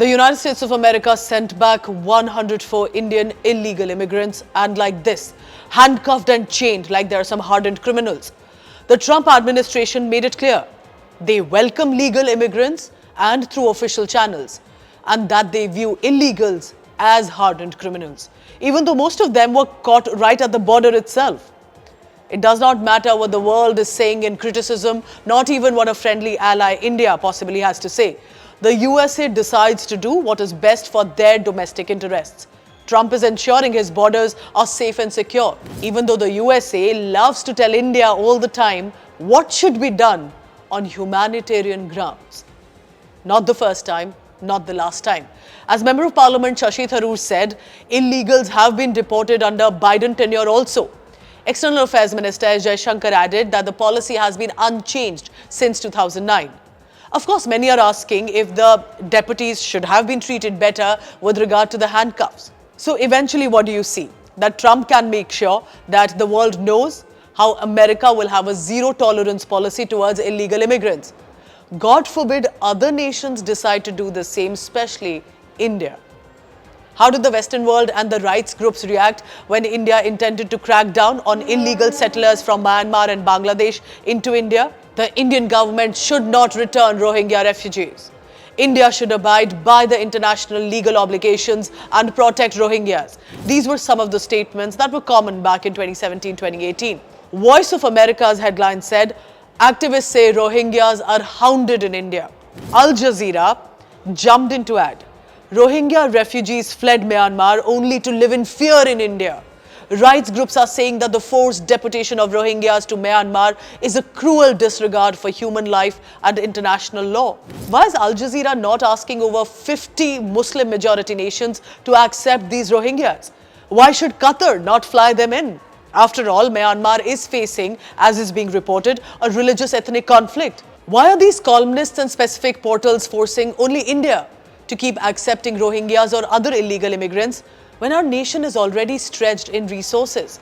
The United States of America sent back 104 Indian illegal immigrants and like this, handcuffed and chained like they are some hardened criminals. The Trump administration made it clear they welcome legal immigrants and through official channels, and that they view illegals as hardened criminals, even though most of them were caught right at the border itself. It does not matter what the world is saying in criticism, not even what a friendly ally India possibly has to say. The USA decides to do what is best for their domestic interests. Trump is ensuring his borders are safe and secure, even though the USA loves to tell India all the time what should be done on humanitarian grounds. Not the first time, not the last time. As Member of Parliament Shali Tharoor said, illegals have been deported under Biden tenure also. External Affairs Minister S. Jaishankar added that the policy has been unchanged since 2009. Of course, many are asking if the deputies should have been treated better with regard to the handcuffs. So eventually, what do you see? That Trump can make sure that the world knows how America will have a zero-tolerance policy towards illegal immigrants. God forbid other nations decide to do the same, especially India. How did the Western world and the rights groups react when India intended to crack down on illegal settlers from Myanmar and Bangladesh into India? The Indian government should not return Rohingya refugees. India should abide by the international legal obligations and protect Rohingyas. These were some of the statements that were common back in 2017-2018. Voice of America's headline said, activists say Rohingyas are hounded in India. Al Jazeera jumped in to add, Rohingya refugees fled Myanmar only to live in fear in India. Rights groups are saying that the forced deportation of Rohingyas to Myanmar is a cruel disregard for human life and international law. Why is Al Jazeera not asking over 50 Muslim majority nations to accept these Rohingyas? Why should Qatar not fly them in? After all, Myanmar is facing, as is being reported, a religious ethnic conflict. Why are these columnists and specific portals forcing only India to keep accepting Rohingyas or other illegal immigrants when our nation is already stretched in resources?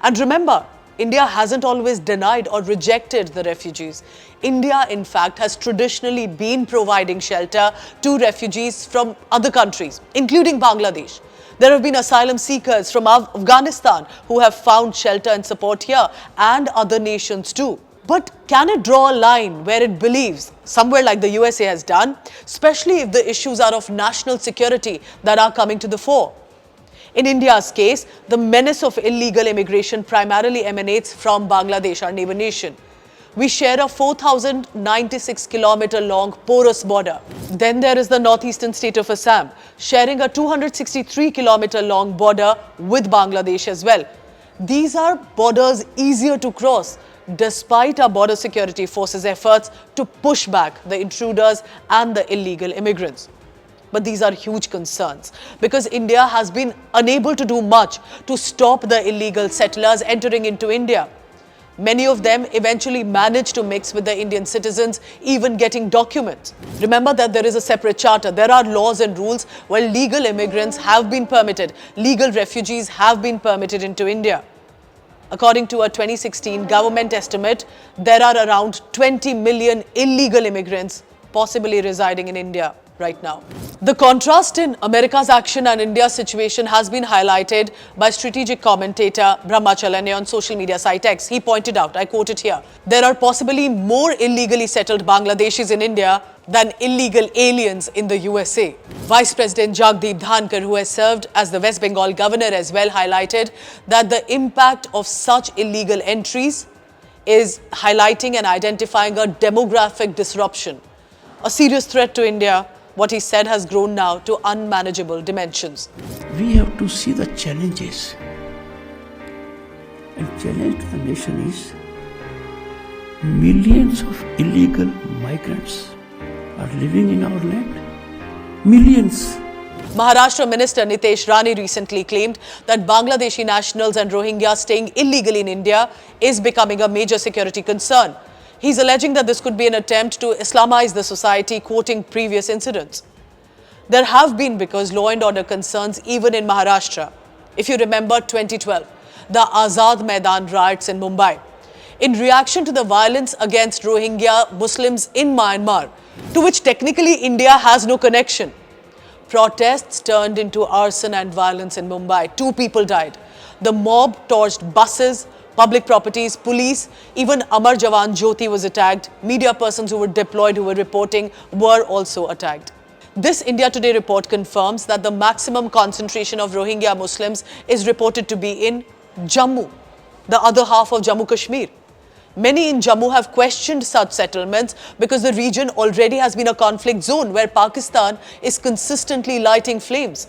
And remember, India hasn't always denied or rejected the refugees. India, in fact, has traditionally been providing shelter to refugees from other countries, including Bangladesh. There have been asylum seekers from Afghanistan who have found shelter and support here, and other nations too. But can it draw a line where it believes, somewhere like the USA has done, especially if the issues are of national security that are coming to the fore? In India's case, the menace of illegal immigration primarily emanates from Bangladesh, our neighbor nation. We share a 4,096-kilometer long porous border. Then there is the northeastern state of Assam, sharing a 263-kilometer long border with Bangladesh as well. These are borders easier to cross, despite our border security forces' efforts to push back the intruders and the illegal immigrants. But these are huge concerns because India has been unable to do much to stop the illegal settlers entering into India. Many of them eventually manage to mix with the Indian citizens, even getting documents. Remember that there is a separate charter. There are laws and rules where legal immigrants have been permitted, legal refugees have been permitted into India. According to a 2016 government estimate, there are around 20 million illegal immigrants possibly residing in India right now. The contrast in America's action and India's situation has been highlighted by strategic commentator Brahmachalane on social media site X. He pointed out, I quote it here, there are possibly more illegally settled Bangladeshis in India than illegal aliens in the USA. Vice President Jagdeep Dhankar, who has served as the West Bengal governor as well, highlighted that the impact of such illegal entries is highlighting and identifying a demographic disruption, a serious threat to India. What he said has grown now to unmanageable dimensions. We have to see the challenges. And challenge to the nation is millions of illegal migrants are living in our land. Millions. Maharashtra Minister Nitesh Rane recently claimed that Bangladeshi nationals and Rohingya staying illegally in India is becoming a major security concern. He's alleging that this could be an attempt to Islamize the society, quoting previous incidents. There have been because law and order concerns even in Maharashtra. If you remember 2012, the Azad Maidan riots in Mumbai. In reaction to the violence against Rohingya Muslims in Myanmar, to which technically India has no connection, Protests turned into arson and violence in Mumbai. 2 people died. The mob torched buses, public properties, police, even Amar Jawan Jyoti was attacked. Media persons who were deployed who were reporting were also attacked. This India Today report confirms that the maximum concentration of Rohingya Muslims is reported to be in Jammu, the other half of Jammu Kashmir. Many in Jammu have questioned such settlements because the region already has been a conflict zone where Pakistan is consistently lighting flames.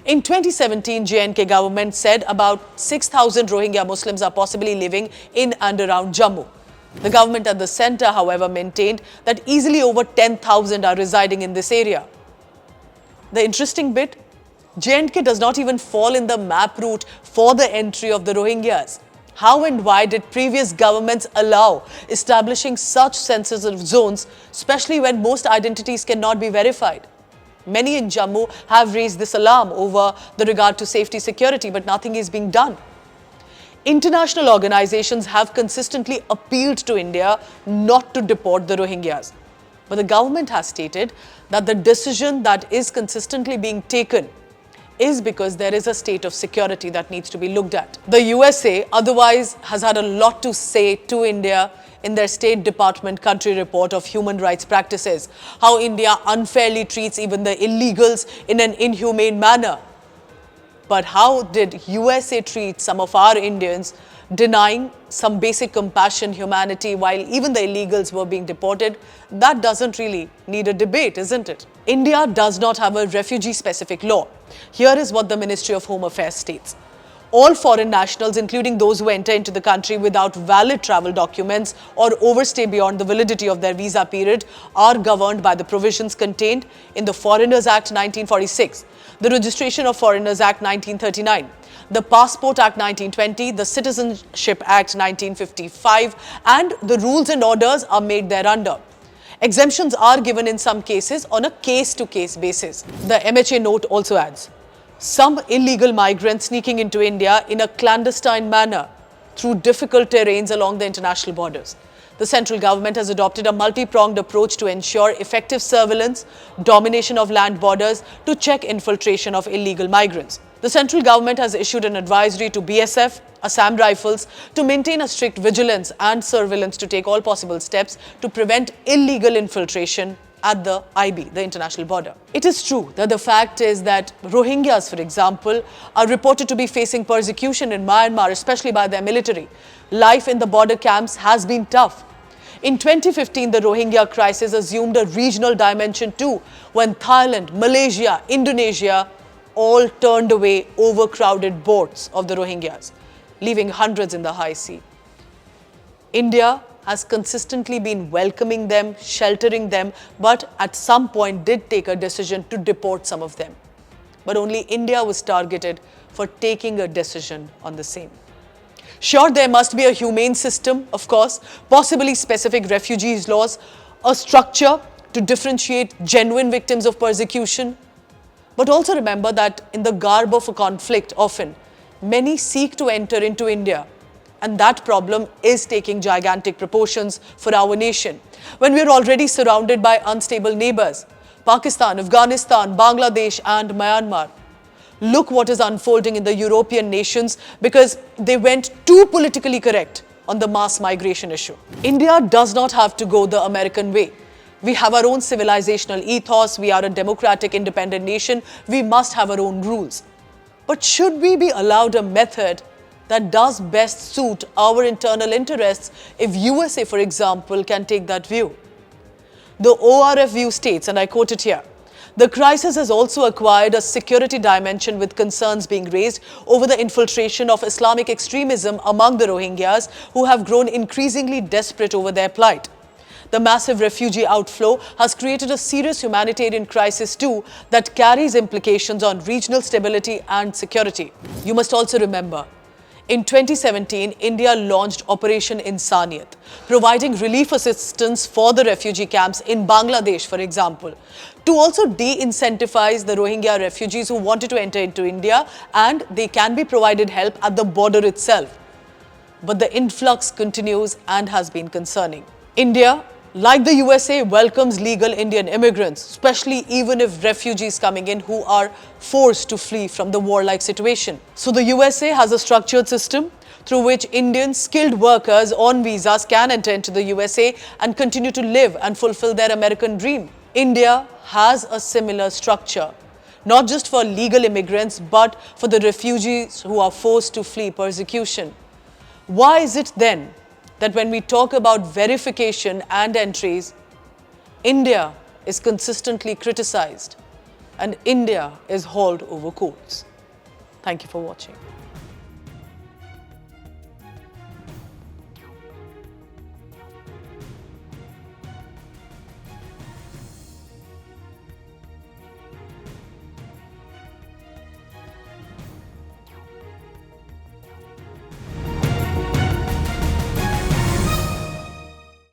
In 2017, J&K government said about 6,000 Rohingya Muslims are possibly living in and around Jammu. The government at the centre, however, maintained that easily over 10,000 are residing in this area. The interesting bit, J&K does not even fall in the map route for the entry of the Rohingyas. How and why did previous governments allow establishing such sensitive zones, especially when most identities cannot be verified? Many in Jammu have raised this alarm over the regard to safety security, but nothing is being done. International organizations have consistently appealed to India not to deport the Rohingyas. But the government has stated that the decision that is consistently being taken is because there is a state of security that needs to be looked at. The USA otherwise has had a lot to say to India in their State Department country report of human rights practices, how India unfairly treats even the illegals in an inhumane manner. But how did USA treat some of our Indians, denying some basic compassion, humanity, while even the illegals were being deported? That doesn't really need a debate, isn't it? India does not have a refugee-specific law. Here is what the Ministry of Home Affairs states. All foreign nationals, including those who enter into the country without valid travel documents or overstay beyond the validity of their visa period, are governed by the provisions contained in the Foreigners Act 1946, the Registration of Foreigners Act 1939, the Passport Act 1920, the Citizenship Act 1955, and the rules and orders are made thereunder. Exemptions are given in some cases on a case-to-case basis. The MHA note also adds, some illegal migrants sneaking into India in a clandestine manner through difficult terrains along the international borders. The central government has adopted a multi-pronged approach to ensure effective surveillance, domination of land borders to check infiltration of illegal migrants. The central government has issued an advisory to BSF, Assam Rifles to maintain a strict vigilance and surveillance to take all possible steps to prevent illegal infiltration at the IB, the international border. It is true that the fact is that Rohingyas, for example, are reported to be facing persecution in Myanmar, especially by their military. Life in the border camps has been tough. In 2015, the Rohingya crisis assumed a regional dimension too, when Thailand, Malaysia, Indonesia all turned away overcrowded boats of the Rohingyas, leaving hundreds in the high sea. India has consistently been welcoming them, sheltering them, but at some point did take a decision to deport some of them. But only India was targeted for taking a decision on the same. Sure, there must be a humane system, of course, possibly specific refugees laws, a structure to differentiate genuine victims of persecution. But also remember that in the garb of a conflict, often, many seek to enter into India. And that problem is taking gigantic proportions for our nation. When we are already surrounded by unstable neighbors, Pakistan, Afghanistan, Bangladesh and Myanmar. Look what is unfolding in the European nations because they went too politically correct on the mass migration issue. India does not have to go the American way. We have our own civilizational ethos. We are a democratic, independent nation. We must have our own rules. But should we be allowed a method that does best suit our internal interests if USA, for example, can take that view? The ORF view states, and I quote it here, the crisis has also acquired a security dimension with concerns being raised over the infiltration of Islamic extremism among the Rohingyas who have grown increasingly desperate over their plight. The massive refugee outflow has created a serious humanitarian crisis too that carries implications on regional stability and security. You must also remember, in 2017, India launched Operation Insaniyat, providing relief assistance for the refugee camps in Bangladesh, for example, to also de-incentivize the Rohingya refugees who wanted to enter into India, and they can be provided help at the border itself. But the influx continues and has been concerning. India, Like the USA welcomes legal Indian immigrants, especially even if refugees coming in who are forced to flee from the warlike situation. So the USA has a structured system through which Indian skilled workers on visas can enter into the USA and continue to live and fulfill their American dream. India has a similar structure, not just for legal immigrants, but for the refugees who are forced to flee persecution. Why is it then that when we talk about verification and entries, India is consistently criticized and India is hauled over courts? Thank you for watching.